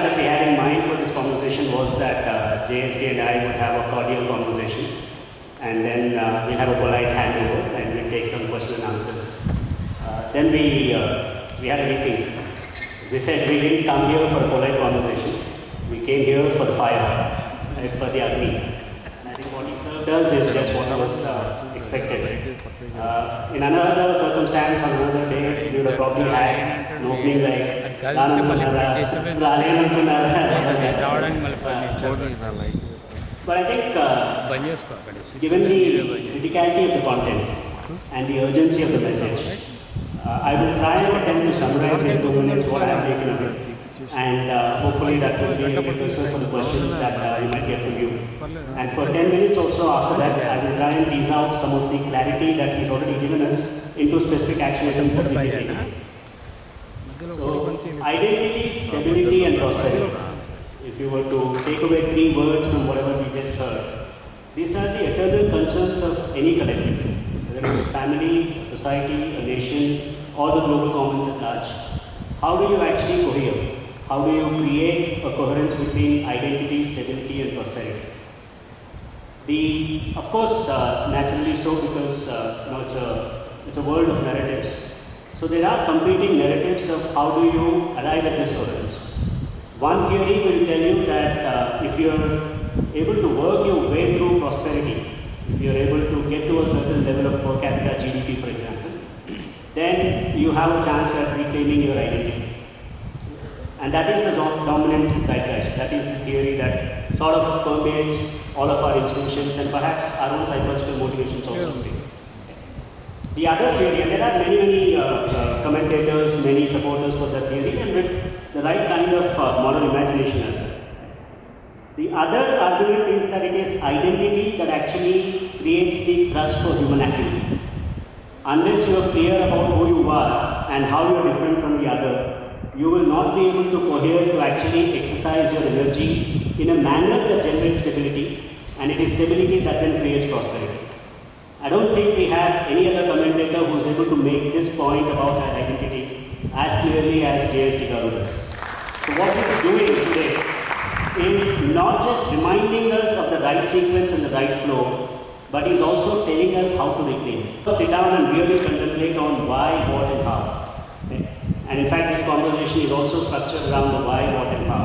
that we had in mind for this conversation was that JSD and I would have a cordial conversation, and then we'll have a polite handover, and we'll take some question and answers. Then we had a meeting. We said we didn't come here for a polite conversation. We came here for the fire, right, for the Agni. And I think what he served us is just what was expected. In another circumstance, on another day, we would have probably had an opening like But I think given the criticality of the content and the urgency of the message, I will try and attempt to summarize in 2 minutes what I have taken away. And hopefully that will be a precursor for the questions that you might get from you. And for 10 minutes also after that, I will try and tease out some of the clarity that he's already given us into specific action items that we can take. So, identity, stability and prosperity. If you were to take away 3 words from whatever we just heard, these are the eternal concerns of any collective, whether it's a family, a society, a nation, or the global commons at large. How do you actually cohere? How do you create a coherence between identity, stability and prosperity? Of course, naturally so, because it's a world of narratives. So there are competing narratives of how do you arrive at this coherence. One theory will tell you that if you're able to work your way through prosperity, if you're able to get to a certain level of per capita GDP, for example, then you have a chance at reclaiming your identity. And that is the dominant zeitgeist. That is the theory that sort of permeates all of our institutions and perhaps our own psychological motivations also. The other theory, and there are many commentators, many supporters for that theory, and with the right kind of moral imagination as well. The other argument is that it is identity that actually creates the thrust for human activity. Unless you are clear about who you are and how you are different from the other, you will not be able to cohere to actually exercise your energy in a manner that generates stability, and it is stability that then creates prosperity. I don't think we have any other commentator who is able to make this point about our identity as clearly as JSD Garu does. So what he is doing today is not just reminding us of the right sequence and the right flow, but he's also telling us how to reclaim it. Sit down and really contemplate on why, what and how. Okay? And in fact, this conversation is also structured around the why, what and how.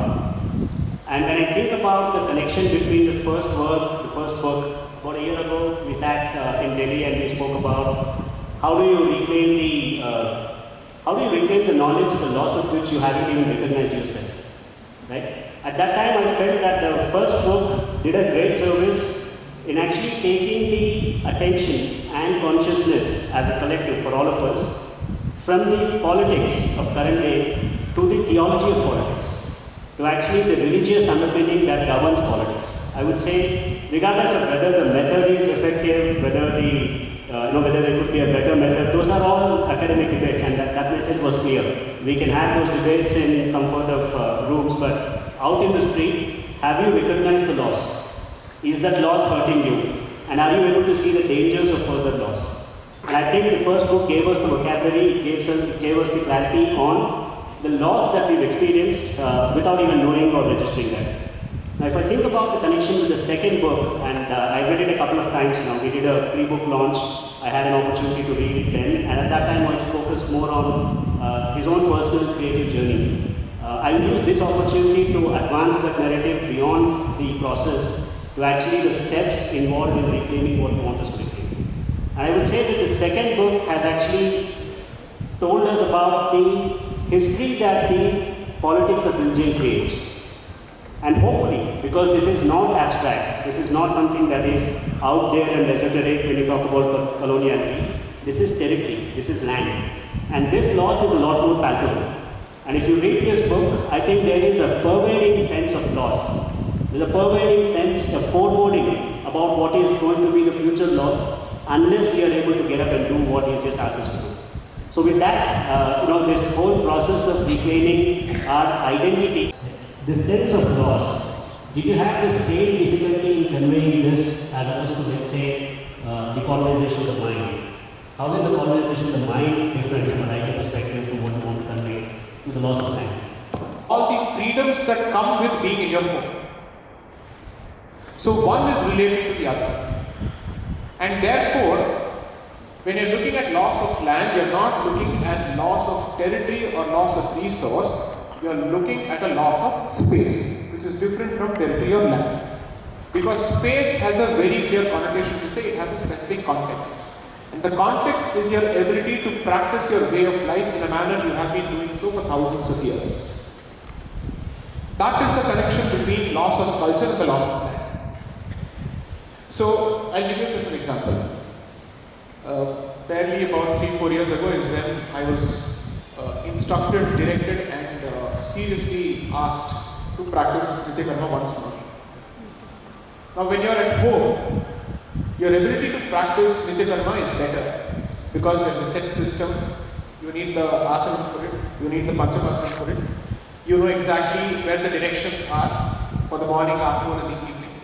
And when I think about the connection between the first book, about a year ago, we sat in Delhi and we spoke about how do you reclaim the knowledge, the loss of which you haven't even recognized yourself, right? At that time, I felt that the first book did a great service in actually taking the attention and consciousness as a collective for all of us from the politics of current day to the theology of politics, to actually the religious underpinning that governs politics. I would say, regardless of whether the method is effective, whether whether there could be a better method, those are all academic debates, and that message was clear. We can have those debates in comfort of rooms, but out in the street, have you recognized the loss? Is that loss hurting you? And are you able to see the dangers of further loss? And I think the first book gave us the vocabulary, it gave us the clarity on the loss that we've experienced without even knowing or registering that. Now, if I think about the connection with the second book, and I read it a couple of times now, we did a pre-book launch, I had an opportunity to read it then, and at that time I was focused more on his own personal creative journey. I will use this opportunity to advance that narrative beyond the process to actually the steps involved in reclaiming what we want us to reclaim. And I would say that the second book has actually told us about the history that the politics of religion creates. And hopefully, because this is not abstract, this is not something that is out there and esoteric when you talk about coloniality, this is territory, this is land. And this loss is a lot more palpable. And if you read this book, I think there is a pervading sense of loss. There's a pervading sense of foreboding about what is going to be the future loss unless we are able to get up and do what he's just asked us to do. So with that, this whole process of reclaiming our identity, the sense of loss, did you have the same difficulty in conveying this as opposed to, let's say, the colonization of the mind? How is the colonization of the mind different from a writer perspective from what you want to convey to the loss of time? All the freedoms that come with being in your home. So one is related to the other. And therefore, when you're looking at loss of land, you're not looking at loss of territory or loss of resource, you're looking at a loss of space, which is different from territory or land. Because space has a very clear connotation to say it has a specific context. And the context is your ability to practice your way of life in a manner you have been doing so for thousands of years. That is the connection between loss of culture and the loss of land. So, I'll give you a simple example. Barely about 3-4 years ago is when I was instructed, directed and seriously asked to practice Nitya Karma once more. Now when you are at home, your ability to practice Nitya Karma is better because there's a set system. You need the asanas for it, you need the panchakarmas for it. You know exactly where the directions are for the morning, afternoon and the evening.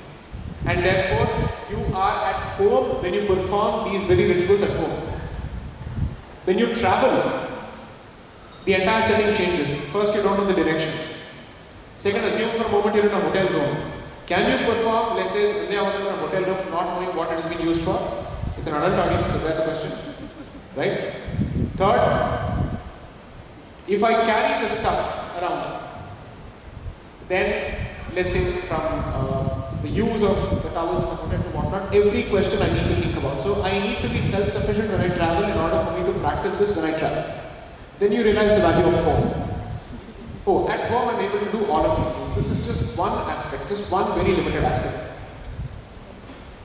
And therefore, you are at home when you perform these very rituals at home. When you travel, the entire setting changes. First, you don't know the direction. Second, assume for a moment you're in a hotel room. Can you perform, let's say, in a hotel room, not knowing what it has been used for? It's an adult audience, so that's the question. Right? Third, if I carry the stuff around, then, let's say, from the use of the towels in the hotel to whatnot, every question I need to think about. So I need to be self-sufficient when I travel in order for me to practice this when I travel. Then you realize the value of home. Oh, at home I'm able to do all of these things. This is just one aspect, just one very limited aspect.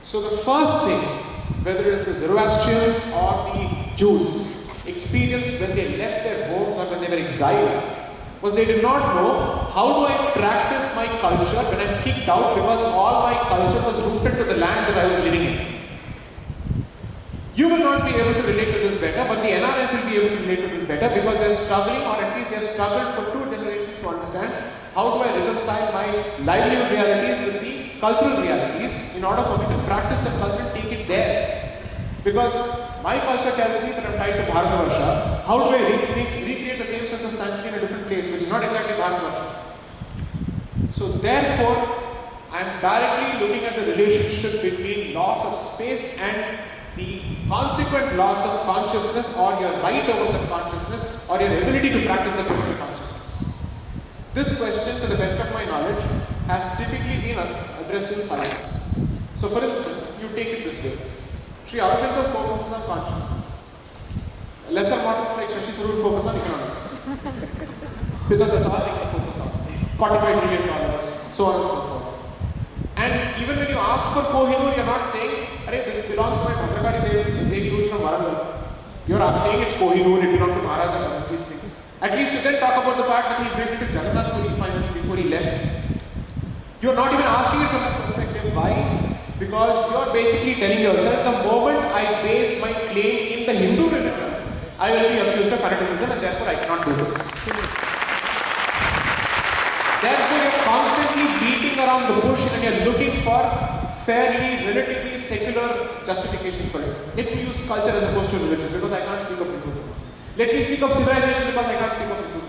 So the first thing, whether it is the Zoroastrians or the Jews, experienced when they left their homes or when they were exiled, was they did not know how do I practice my culture when I'm kicked out because all my culture was rooted to the land that I was living in. You will not be able to relate to this better, but the NRS will be able to relate to this better because they're struggling, or at least they have struggled for 2 generations to understand how do I reconcile my livelihood realities with the cultural realities in order for me to practice the culture and take it there. Because my culture tells me that I'm tied to Bharatavarsha. How do I recreate the same sense of sanctity in a different place, which is not exactly Bharatavarsha? So therefore, I'm directly looking at the relationship between loss of space and the consequent loss of consciousness, or your right over the consciousness, or your ability to practice the personal consciousness. This question, to the best of my knowledge, has typically been addressed in science. So for instance, you take it this way. Sri Aurobindo focuses on consciousness. Lesser mortals like Shashi Tharoor focus on economics. Because that's all they can focus on. $45 trillion, so on and so forth. And even when you ask for Kohinoor, you're not saying, "Arey, this belongs to my Bhadragadi Devi who is from Warangal." You're saying it's Kohinoor, it belongs to Maharaja Ranjit Singh. At least you then talk about the fact that he built it to Jagannath Puri finally before he left. You're not even asking it from that perspective. Why? Because you're basically telling yourself, the moment I base my claim in the Hindu religion, I will be accused of fanaticism and therefore I cannot do this. Therefore, you're constantly beating around the bush and you're looking for fairly, relatively secular justifications for it. Let me use culture as opposed to religion because I can't speak of Hindu. Let me speak of civilization because I can't speak of Hindu.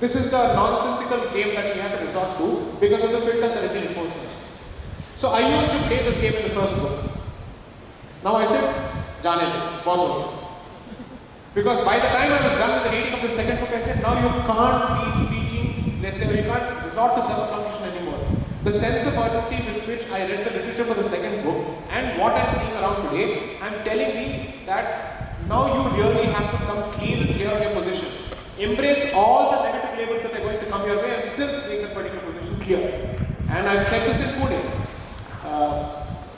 This is the nonsensical game that we have to resort to because of the filters that have been imposed on us. So I used to play this game in the first book. Now I said, Jane, bother. Because by the time I was done with the reading of the second book, I said, now you can't be speaking, let's say, you can't resort to self-cognition anymore. The sense of urgency with which I read the literature for the second book and what I'm seeing around today, I'm telling me that now you really have to come clean and clear on your position. Embrace all the negative labels that are going to come your way and still make that particular position clear. And I've said this in Pune.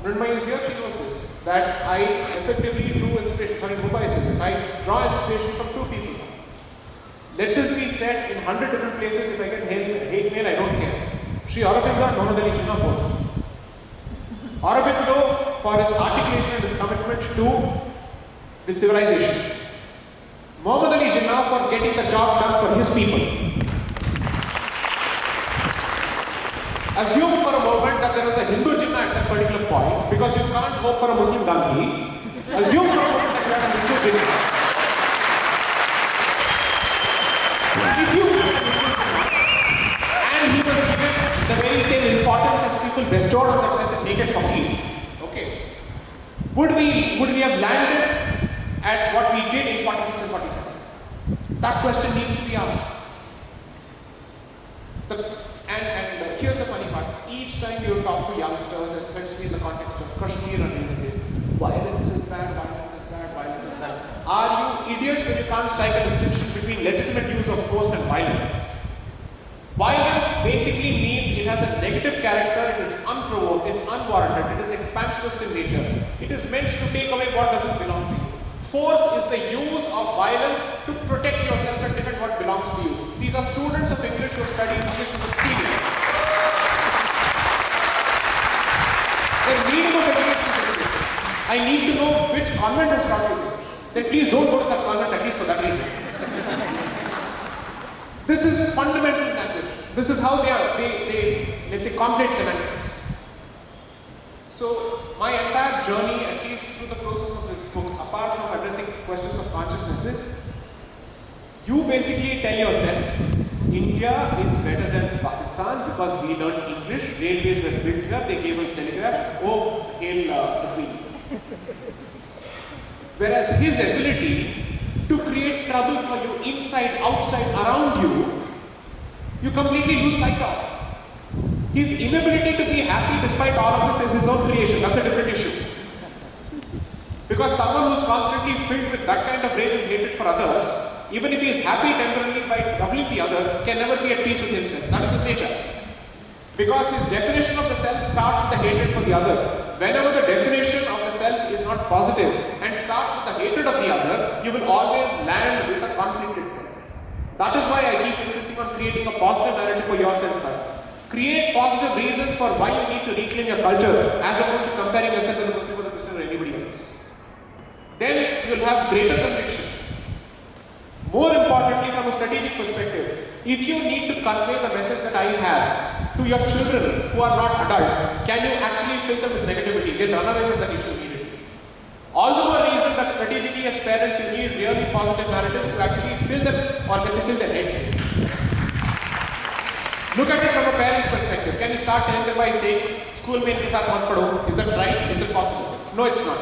Mrunmayee is here, she knows this. That I effectively drew inspiration, sorry, Mumbai says this. I draw inspiration from 2 people. Let this be said in 100 different places. If I get hate mail, I don't care. Sri Aurobindo and Mohammad Ali Jinnah both. Aurobindo for his articulation and his commitment to the civilization. Mohammad Ali Jinnah for getting the job done for his people. Assume for a moment that there was a Hindu Jinnah at that particular point, because you can't hope for a Muslim Gandhi. Assume for a moment that you have a Hindu Jinnah. If you and was given the very same importance as people bestowed on that message naked for me. Okay. Would we have landed at what we did in 46 and 47? That question needs to be asked. And here's the funny part. Each time you talk to youngsters, especially in the context of Kashmir and Bangladesh, violence is bad, violence is bad, violence is bad. Are you idiots when you can't strike a distinction between legitimate use of force and violence? Violence basically means it has a negative character, it is unprovoked, it's unwarranted, it is expansionist in nature. It is meant to take away what doesn't belong to you. Force is the use of violence to protect yourself and defend what belongs to you. These are students of English who have studied English for 16 years. Their meaning of education is education. I need to know which convent has taught you this. Then please don't go to such convents, at least for that reason. This is fundamental language. This is how they let's say, conflict semantics. So, my entire journey, at least through the process of this book, apart from addressing questions of consciousness, is you basically tell yourself, India is better than Pakistan because we learned English, railways were built here, they gave us telegraph, oh, hail the Queen. Whereas his ability to create trouble for you inside, outside, around you, you completely lose sight of. His inability to be happy despite all of this is his own creation. That's a different issue. Because someone who's constantly filled with that kind of rage and hatred for others, even if he is happy temporarily by troubling the other, can never be at peace with himself. That is his nature. Because his definition of the self starts with the hatred for the other. Whenever the definition of the self is not positive and starts with the hatred of the other, you will always land with a conflict itself. That is why I keep insisting on creating a positive narrative for yourself first. Create positive reasons for why you need to reclaim your culture as opposed to comparing yourself with a Muslim or a Christian or anybody else. Then you will have greater conviction. More importantly, from a strategic perspective, if you need to convey the message that I have to your children who are not adults, can you actually fill them with negativity? They'll run away from that issue immediately. All the more reason that strategically as parents you need really positive narratives to actually fill them, or let's say fill their heads. Look at it from a parent's perspective. Can you start telling them by saying, school mein ke saath mat padho? Is that right? Is it possible? No, it's not.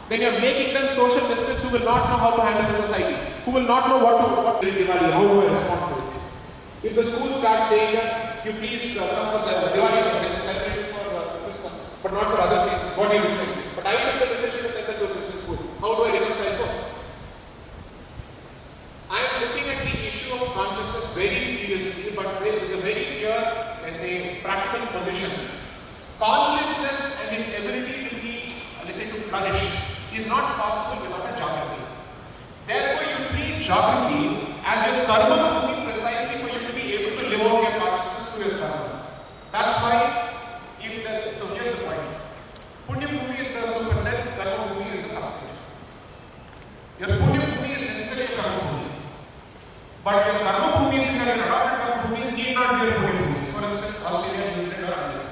Then you're making them social misfits who will not know how to handle the society, who will not know what to do Diwali, how do I respond to it. If the school starts saying that, you please come for Diwali, let's say celebration for Christmas, but not for other places, what do you do? But I took the decision to send them to a Christian school. How do I reconcile both? I am looking at the issue of consciousness very seriously, but with a very clear, let's say, practical position. Consciousness and its ability to be, let's say, to flourish is not possible without a geography. Therefore, you treat geography as your karma bhumi precisely for you to be able to live out your consciousness through your karma. That's why, so here's the point. Punya bhumi is the superset, karma bhumi is the subset. Your punya bhumi is necessarily your karma bhumi. But your karma bhumi is your adopted karma bhumi need not be your punya bhumi. For instance, Australia, New Zealand, or America.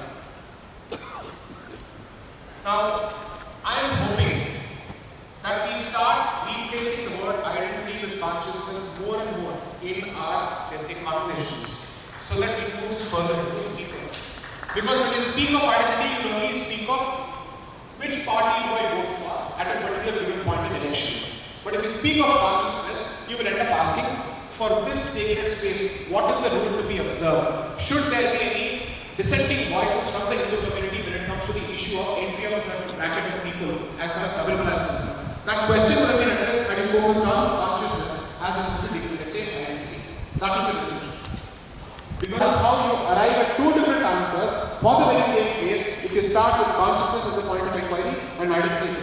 Now, I am hoping that we start replacing the word identity with consciousness more and more in our, let's say, conversations, so that it moves further, it moves deeper. Because when you speak of identity, you only speak of which party do I vote for at a particular given point in elections. But if you speak of consciousness, you will end up asking, for this sacred space, what is the rule to be observed? Should there be any dissenting voices from the Hindu community when it comes to the issue of entry of a certain bracket of people as far as Sabrimala is concerned? That question would have been addressed and focused on consciousness as an instant, let's say, identity. That is the distinction. Because how you arrive at two different answers for the very same case if you start with consciousness as the point of inquiry and identity as